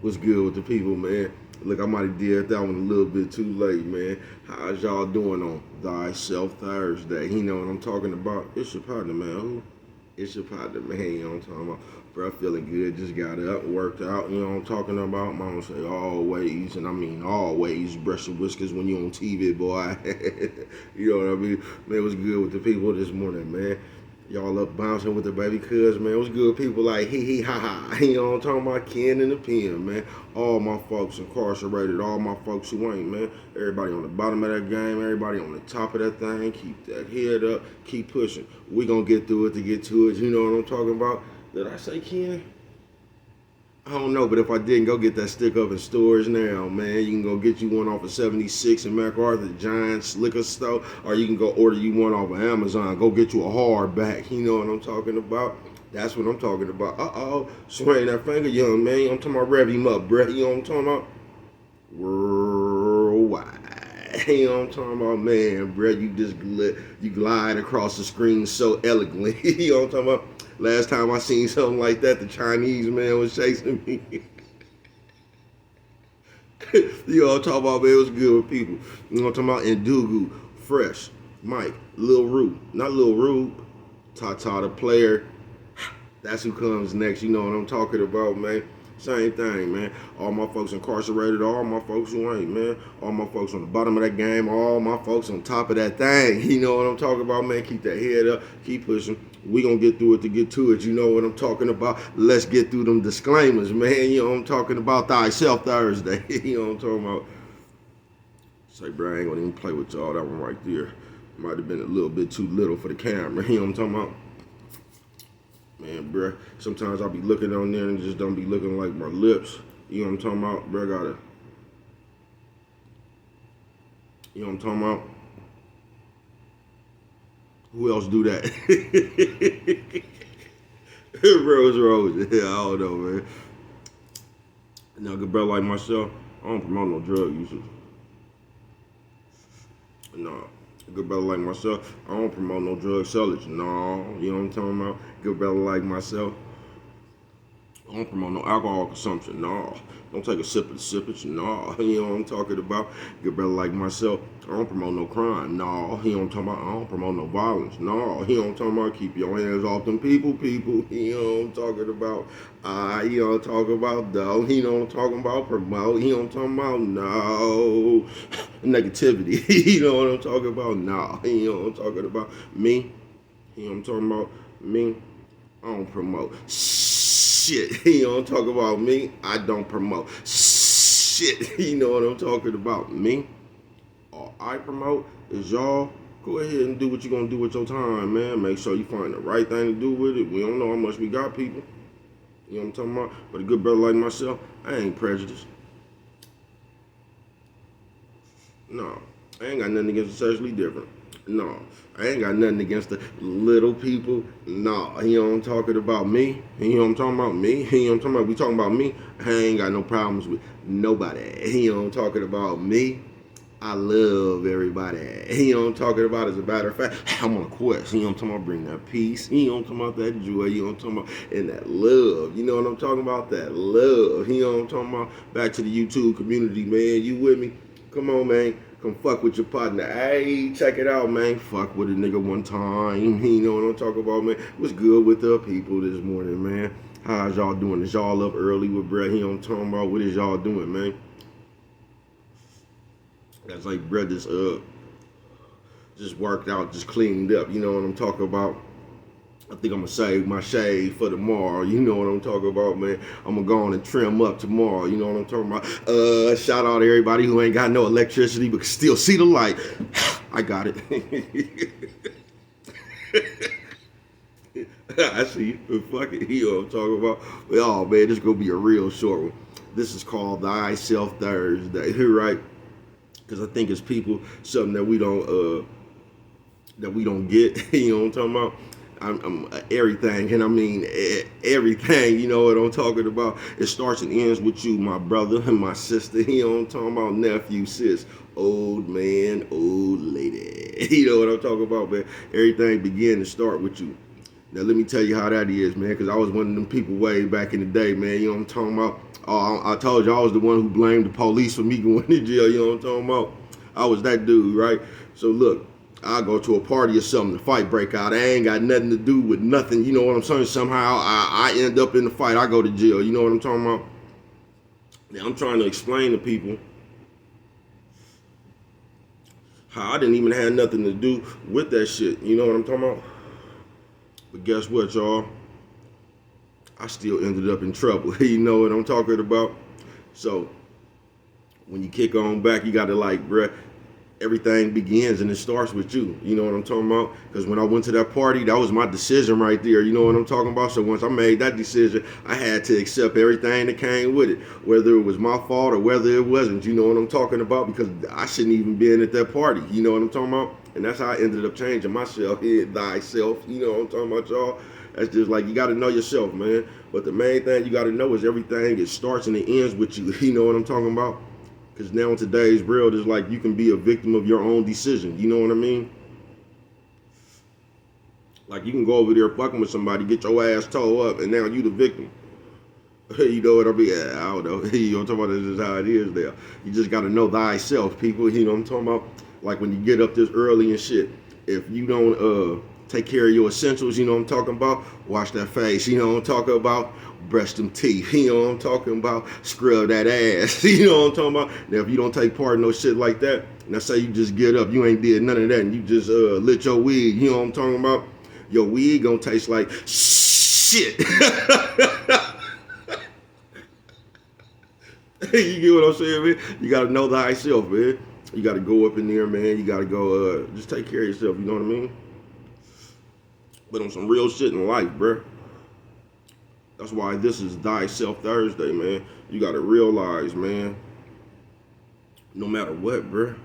What's good with the people, man? Look, I might have did that one a little bit too late, man. How's y'all doing on Thyself Thursday? You know what I'm talking about? It's your partner, man. Who? It's your partner, man. You know what I'm talking about? Bro, feeling good. Just got up, worked out. You know what I'm talking about? Mama say always, and I mean always brush your whiskers when you on TV, boy. You know what I mean? Man, what's good with the people this morning, man? Y'all up bouncing with the baby cuz, man. What's good? People like hee hee ha ha. You know what I'm talking about? Ken in the pen, man. All my folks incarcerated, all my folks who ain't, man. Everybody on the bottom of that game, everybody on the top of that thing. Keep that head up, keep pushing. We gonna get through it to get to it. You know what I'm talking about? Did I say Ken? I don't know, but if I didn't, go get that stick up in stores now, man. You can go get you one off of 76 in MacArthur, Giants liquor store, or you can go order you one off of Amazon. Go get you a hardback. You know what I'm talking about? That's what I'm talking about. Swing that finger, young man. I'm talking about rev him up, Brett. You know what I'm talking about? Worldwide. You know what I'm talking about? Man, Brett, you glide across the screen so elegantly. You know what I'm talking about? Last time I seen something like that, the Chinese man was chasing me. You know what I'm talking about, man? It was good with people. You know what I'm talking about? Ndugu, Fresh, Mike, Lil Rube. Not Lil Rube. Tata the player. That's who comes next. You know what I'm talking about, man. Same thing, man. All my folks incarcerated, all my folks who ain't, man. All my folks on the bottom of that game, all my folks on top of that thing. You know what I'm talking about, man. Keep that head up, keep pushing. We gonna get through it to get to it. You know what I'm talking about. Let's get through them disclaimers, man. You know what I'm talking about. Thyself Thursday. You know what I'm talking about. Say, bro, I ain't gonna even play with y'all. That one right there might have been a little bit too little for the camera. You know what I'm talking about. Man, bruh, sometimes I'll be looking on there and just don't be looking like my lips. You know what I'm talking about? Bruh, you know what I'm talking about? Who else do that? Rose. Yeah, I don't know, man. Now, good brother like myself, I don't promote no drug usage. No. Good brother like myself, I don't promote no drug sellers. No, you know what I'm talking about? Good brother like myself, I don't promote no alcohol consumption. No. Don't take a sip of it. No. You know what I'm talking about? Good brother like myself, I don't promote no crime. No. You know what I'm talking about? I don't promote no violence. No. You know what I'm talking about? Keep your hands off them people. You know what I'm talking about? You know what I'm talking about? Though. You know what I'm talking about? Promote. You know what I'm talking about? No. Negativity. You know what I'm talking about? No. You know what I'm talking about? Me. You know what I'm talking about? Me. I don't promote shit. You know what I'm talking about? Me, I don't promote shit. You know what I'm talking about? Me, all I promote is y'all go ahead and do what you're gonna do with your time, man. Make sure you find the right thing to do with it. We don't know how much we got, people. You know what I'm talking about? But a good brother like myself, I ain't prejudiced. No, I ain't got nothing against the sexually different. No, I ain't got nothing against the little people. No, you know what I'm talking about? Me. You know what I'm talking about? Me. You know what I'm talking about? We talking about me. I ain't got no problems with nobody. You know what I'm talking about? Me. I love everybody. You know what I'm talking about? As a matter of fact, I'm on a quest. You know what I'm talking about? Bring that peace. You know what I'm talking about? That joy. You know what I'm talking about? And that love. You know what I'm talking about? That love. You know what I'm talking about? Back to the YouTube community, man. You with me? Come on, man. Come fuck with your partner. Hey, check it out, man. Fuck with a nigga one time. You know what I'm talking about, man? What's good with the people this morning, man? How's y'all doing? Is y'all up early with Brett? You know what I'm talking about? What is y'all doing, man? That's like Brett just worked out, just cleaned up. You know what I'm talking about? I think I'm gonna save my shade for tomorrow. You know what I'm talking about, man. I'm gonna go on and trim up tomorrow. You know what I'm talking about? Shout out to everybody who ain't got no electricity but can still see the light. I got it. I see you. Fuck it. You know what I'm talking about? Oh man, this is gonna be a real short one. This is called Thyself Thursday, right? Because I think it's people something that we don't get. You know what I'm talking about? I'm everything, and I mean everything. You know what I'm talking about? It starts and ends with you, my brother and my sister. You know what I'm talking about? Nephew, sis, old man, old lady. You know what I'm talking about, man? Everything begin and start with you. Now let me tell you how that is, man, because I was one of them people way back in the day, man. You know what I'm talking about? Oh, I told you I was the one who blamed the police for me going to jail. You know what I'm talking about? I was that dude, right? So look, I go to a party or something, the fight break out. I ain't got nothing to do with nothing. You know what I'm saying? Somehow I end up in the fight. I go to jail. You know what I'm talking about? Now I'm trying to explain to people how I didn't even have nothing to do with that shit. You know what I'm talking about? But guess what, y'all? I still ended up in trouble. You know what I'm talking about? So when you kick on back, you got to like, bruh, everything begins and it starts with you. You know what I'm talking about? Because when I went to that party, that was my decision right there. You know what I'm talking about? So once I made that decision, I had to accept everything that came with it, whether it was my fault or whether it wasn't. You know what I'm talking about? Because I shouldn't even been at that party. You know what I'm talking about? And that's how I ended up changing myself. Thyself. You know what I'm talking about, y'all? That's just like, you got to know yourself, man. But the main thing you got to know is everything, it starts and it ends with you. You know what I'm talking about? Because now in today's world, it's like you can be a victim of your own decision. You know what I mean? Like you can go over there fucking with somebody, get your ass towed up, and now you the victim. You know what I mean? I don't know. You know what I'm talking about? This is how it is there. You just got to know thyself, people. You know what I'm talking about? Like when you get up this early and shit, if you don't take care of your essentials, you know what I'm talking about? Wash that face, you know what I'm talking about? Brush them teeth, you know what I'm talking about? Scrub that ass, you know what I'm talking about? Now, if you don't take part in no shit like that, now say you just get up, you ain't did none of that, and you just lit your weed, you know what I'm talking about? Your weed gonna taste like shit. You get what I'm saying, man? You gotta know thyself, man. You gotta go up in there, man. You gotta go, just take care of yourself, you know what I mean? But on some real shit in life, bruh. That's why this is Thyself Thursday, man. You gotta realize, man, no matter what, bruh,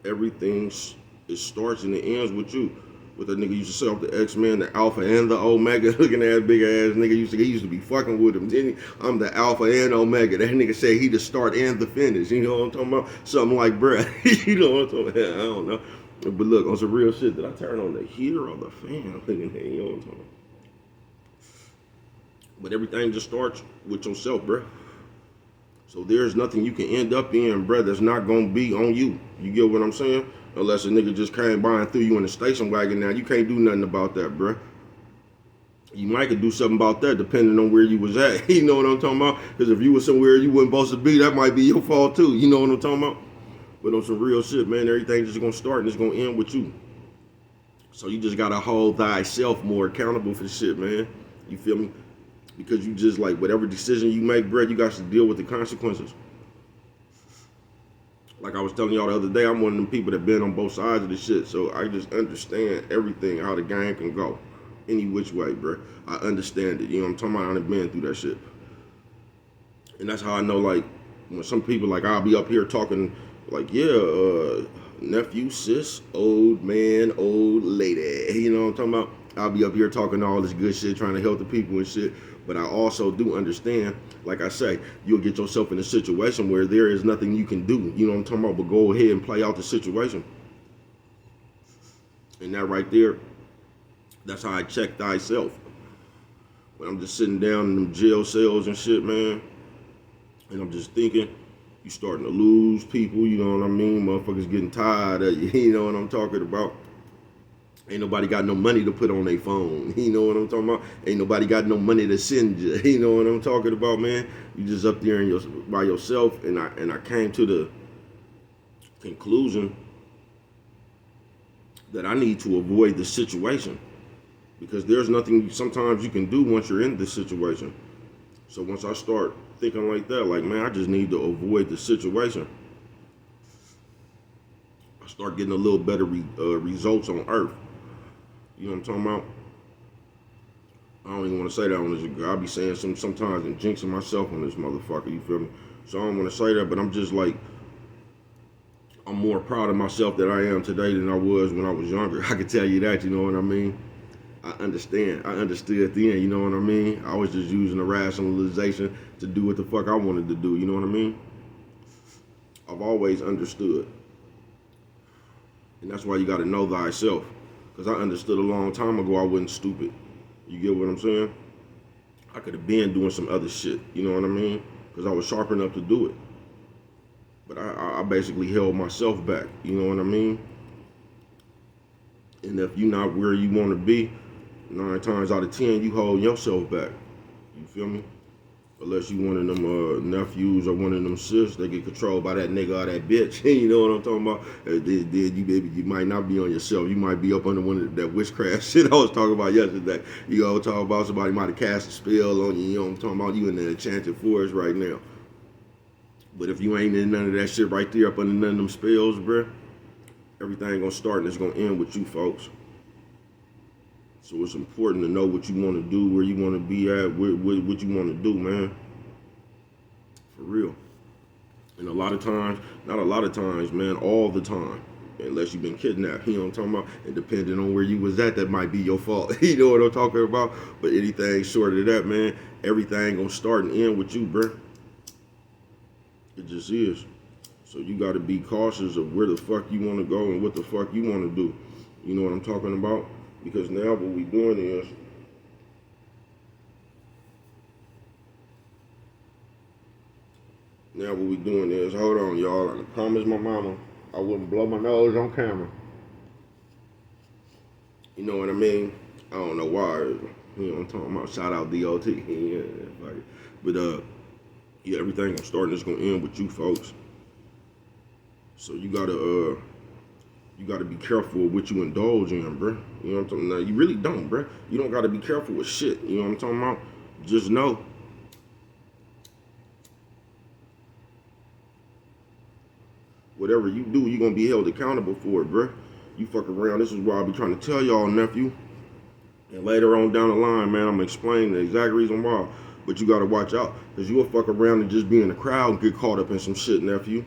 everything it starts and it ends with you. What that nigga used to say off the X-Men, the Alpha and the Omega, looking at big ass nigga he used to be fucking with him. Didn't he? I'm the Alpha and Omega. That nigga said he the start and the finish. You know what I'm talking about? Something like, bruh. You know what I'm talking about? I don't know. But look, on some real shit, did I turn on the heater or the fan? Looking at you know what I'm talking about? But everything just starts with yourself, bruh. So there's nothing you can end up in, bruh, that's not gonna be on you. You get what I'm saying? Unless a nigga just came by and threw you in a station wagon now, you can't do nothing about that, bruh. You might could do something about that depending on where you was at. You know what I'm talking about? Because if you was somewhere you wasn't supposed to be, that might be your fault too. You know what I'm talking about? But on some real shit, man, everything's just gonna start and it's gonna end with you. So you just gotta hold thyself more accountable for the shit, man. You feel me? Because you just like whatever decision you make, bro, you got to deal with the consequences. Like I was telling y'all the other day, I'm one of them people that been on both sides of the shit. So I just understand everything, how the game can go. Any which way, bro. I understand it. You know what I'm talking about? I've been through that shit. And that's how I know, like, when some people, like, I'll be up here talking, like, yeah, nephew, sis, old man, old lady. You know what I'm talking about? I'll be up here talking all this good shit, trying to help the people and shit. But I also do understand, like I say, you'll get yourself in a situation where there is nothing you can do. You know what I'm talking about? But go ahead and play out the situation. And that right there, that's how I check thyself. When I'm just sitting down in them jail cells and shit, man, and I'm just thinking, you starting to lose people, you know what I mean? Motherfuckers getting tired of you, you know what I'm talking about? Ain't nobody got no money to put on their phone. You know what I'm talking about? Ain't nobody got no money to send you. You know what I'm talking about, man? You just up there by yourself, and I came to the conclusion that I need to avoid the situation because there's nothing sometimes you can do once you're in this situation. So once I start thinking like that, like, man, I just need to avoid the situation. I start getting a little better results on Earth. You know what I'm talking about? I don't even want to say that on this. I'll be saying sometimes and jinxing myself on this motherfucker, you feel me? So I don't want to say that, but I'm just like, I'm more proud of myself that I am today than I was when I was younger. I can tell you that, you know what I mean? I understand. I understood then, you know what I mean? I was just using the rationalization to do what the fuck I wanted to do, you know what I mean? I've always understood. And that's why you got to know thyself. Because I understood a long time ago I wasn't stupid. You get what I'm saying? I could have been doing some other shit. You know what I mean? because I was sharp enough to do it. But I basically held myself back. You know what I mean? And if you're not where you want to be, 9 times out of 10, you hold yourself back. You feel me? Unless you one of them nephews or one of them sis, they get controlled by that nigga or that bitch. You know what I'm talking about? You might not be on yourself. You might be up under one of that witchcraft shit I was talking about yesterday. You know, talking about somebody might have cast a spell on you. You know what I'm talking about? You in the enchanted forest right now. But if you ain't in none of that shit right there up under none of them spells, bruh, everything gonna start and it's gonna end with you folks. So it's important to know what you want to do, where you want to be at, what you want to do, man. For real. And a lot of times, not a lot of times, man, all the time. Unless you've been kidnapped, you know what I'm talking about? And depending on where you was at, that might be your fault. You know what I'm talking about? But anything short of that, man, everything gonna start and end with you, bruh. It just is. So you got to be cautious of where the fuck you want to go and what the fuck you want to do. You know what I'm talking about? Because now what we doing is, hold on, y'all. I promised my mama I wouldn't blow my nose on camera. You know what I mean? I don't know why. You know what I'm talking about? Shout out DOT. Yeah, but yeah, everything I'm starting is gonna end with you folks. So you gotta be careful with what you indulge in, bruh. You know what I'm talking about? Now, you really don't, bruh. You don't gotta be careful with shit. You know what I'm talking about? Just know. Whatever you do, you're gonna be held accountable for it, bruh. You fuck around. This is why I be trying to tell y'all, nephew. And later on down the line, man, I'm gonna explain the exact reason why. But you gotta watch out, because you'll fuck around and just be in the crowd and get caught up in some shit, nephew,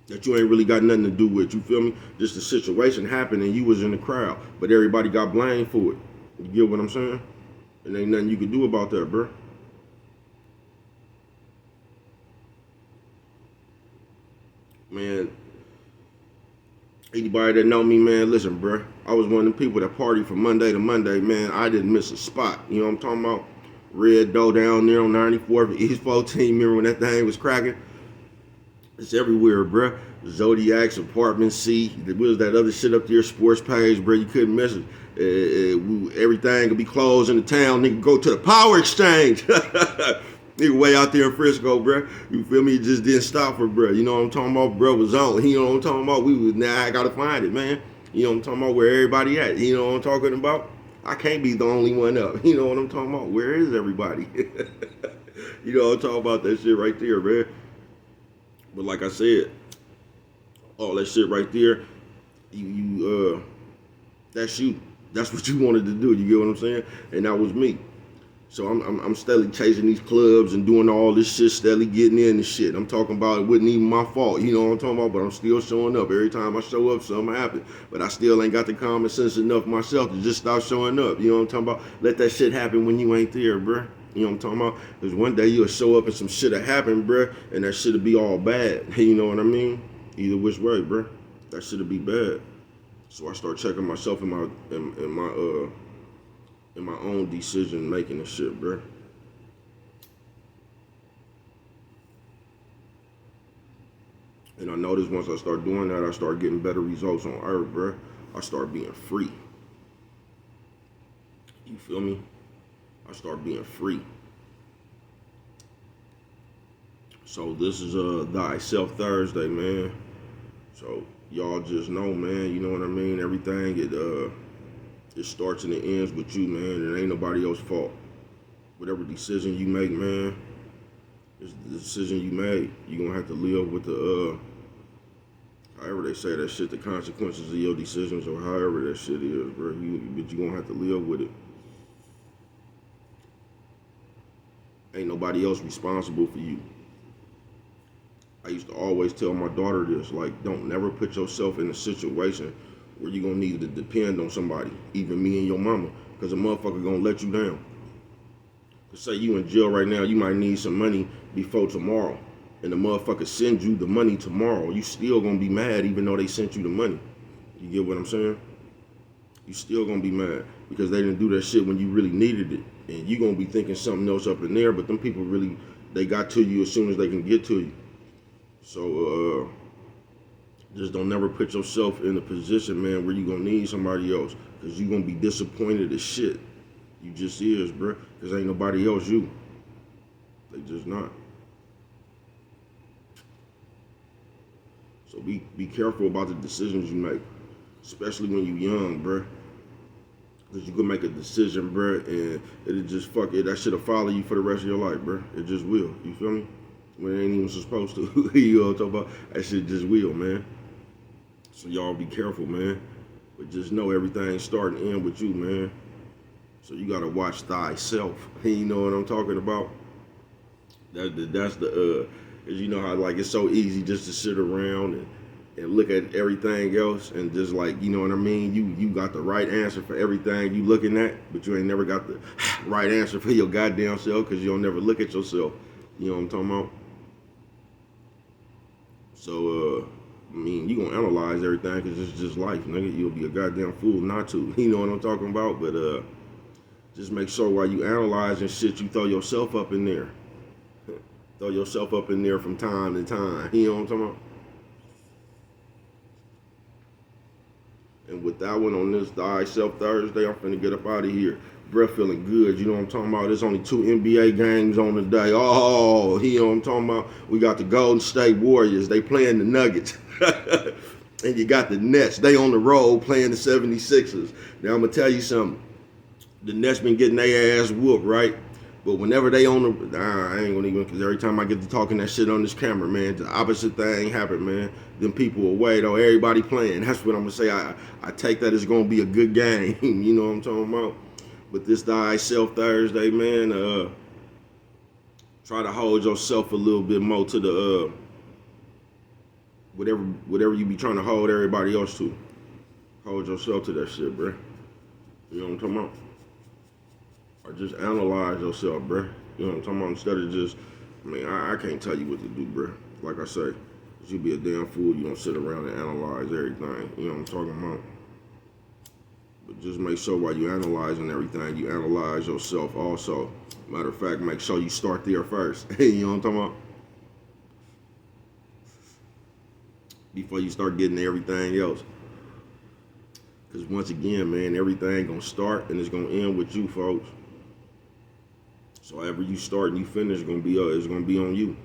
that you ain't really got nothing to do with. You feel me? Just the situation happened and you was in the crowd, but everybody got blamed for it. You get what I'm saying? And ain't nothing you can do about that, bro. Man, anybody that know me, man, listen, bro. I was one of them people that party from Monday to Monday, man. I didn't miss a spot. You know what I'm talking about? Red Dough down there on 94th, East 14. Remember when that thing was cracking? It's everywhere, bruh. Zodiac's, Apartment C. There was that other shit up there, Sports Page, bruh. You couldn't miss it. Everything could be closed in the town. Nigga, go to the Power Exchange. Nigga, way out there in Frisco, bruh. You feel me? It just didn't stop for bruh. You know what I'm talking about? Bruh was on. You know what I'm talking about? Now I gotta find it, man. You know what I'm talking about? Where everybody at? You know what I'm talking about? I can't be the only one up. You know what I'm talking about? Where is everybody? You know what I'm talking about? That shit right there, man. But like I said, all that shit right there, that's you. That's what you wanted to do. You get what I'm saying? And that was me. So I'm steadily chasing these clubs and doing all this shit, steadily getting in and shit. I'm talking about it wasn't even my fault. You know what I'm talking about? But I'm still showing up. Every time I show up, something happens. But I still ain't got the common sense enough myself to just stop showing up. You know what I'm talking about? Let that shit happen when you ain't there, bruh. You know what I'm talking about? Because one day you'll show up and some shit'll happen, bruh, and that shit'll be all bad. You know what I mean? Either which way, bruh. That shit'll be bad. So I start checking myself in my own decision making and shit, bruh. And I noticed once I start doing that, I start getting better results on earth, bruh. I start being free. You feel me? I start being free. So this is Thyself Thursday, man. So y'all just know, man, you know what I mean? Everything it starts and it ends with you, man. It ain't nobody else's fault. Whatever decision you make, man, it's the decision you made. You're gonna have to live with the however they say that shit, the consequences of your decisions or however that shit is, bro. But you gonna have to live with it. Ain't nobody else responsible for you. I used to always tell my daughter this, like, don't never put yourself in a situation where you're gonna need to depend on somebody, even me and your mama, because a motherfucker gonna let you down. Say you in jail right now, you might need some money before tomorrow, and the motherfucker send you the money tomorrow. You still gonna be mad even though they sent you the money. You get what I'm saying? You still gonna be mad because they didn't do that shit when you really needed it. And you gonna be thinking something else up in there, but them people really they got to you as soon as they can get to you. So just don't never put yourself in a position, man, where you gonna need somebody else, because you gonna be disappointed as shit. You just is, bro, because ain't nobody else you. They just not. So be careful about the decisions you make, especially when you young, bro. Because you can make a decision, bro, and it'll just fuck it. That shit'll follow you for the rest of your life, bro. It just will. You feel me? When it ain't even supposed to. You know what I'm talking about? That shit just will, man. So y'all be careful, man. But just know everything start and end with you, man. So you gotta watch thyself. You know what I'm talking about? That's the cause you know how like it's so easy just to sit around and look at everything else and just like, you know what I mean? You got the right answer for everything you looking at, but you ain't never got the right answer for your goddamn self, because you don't never look at yourself. You know what I'm talking about? So I mean, you gonna analyze everything because it's just life, nigga. You'll be a goddamn fool not to. You know what I'm talking about? But just make sure while you analyzing shit, you throw yourself up in there. Throw yourself up in there from time to time. You know what I'm talking about? And with that one on this Thyself Thursday, I'm finna get up out of here. Breath feeling good. You know what I'm talking about? There's only 2 NBA games on the day. Oh, you know what I'm talking about? We got the Golden State Warriors. They playing the Nuggets. And you got the Nets. They on the road playing the 76ers. Now, I'm going to tell you something. The Nets been getting their ass whooped, right? But whenever they on the, I ain't gonna even, because every time I get to talking that shit on this camera, man, the opposite thing happen, man. Them people away, though, everybody playing. That's what I'm gonna say. I take that as gonna be a good game. You know what I'm talking about? But this Thyself Thursday, man, try to hold yourself a little bit more to the, whatever you be trying to hold everybody else to. Hold yourself to that shit, bro. You know what I'm talking about? Or just analyze yourself, bruh. You know what I'm talking about? Instead of just, I mean, I can't tell you what to do, bruh. Like I say, you be a damn fool. You don't sit around and analyze everything. You know what I'm talking about? But just make sure while you analyzing everything, you analyze yourself also. Matter of fact, make sure you start there first. You know what I'm talking about? Before you start getting to everything else. Because once again, man, everything gonna start and it's gonna end with you, folks. So however you start and you finish, it's gonna be on you.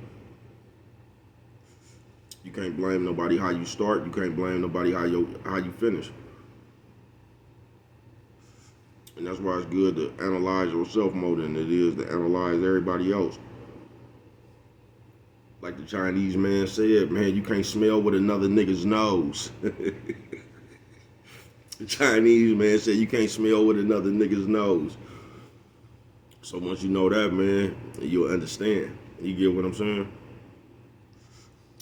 You can't blame nobody how you start. You can't blame nobody how you finish. And that's why it's good to analyze yourself more than it is to analyze everybody else. Like the Chinese man said, man, you can't smell with another nigga's nose. The Chinese man said you can't smell with another nigga's nose. So once you know that, man, you'll understand. You get what I'm saying?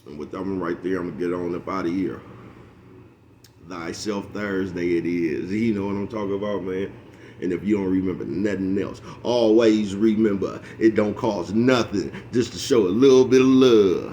And with that one right there, I'm going to get on up out of here. Thyself Thursday it is. You know what I'm talking about, man? And if you don't remember nothing else, always remember it don't cost nothing just to show a little bit of love.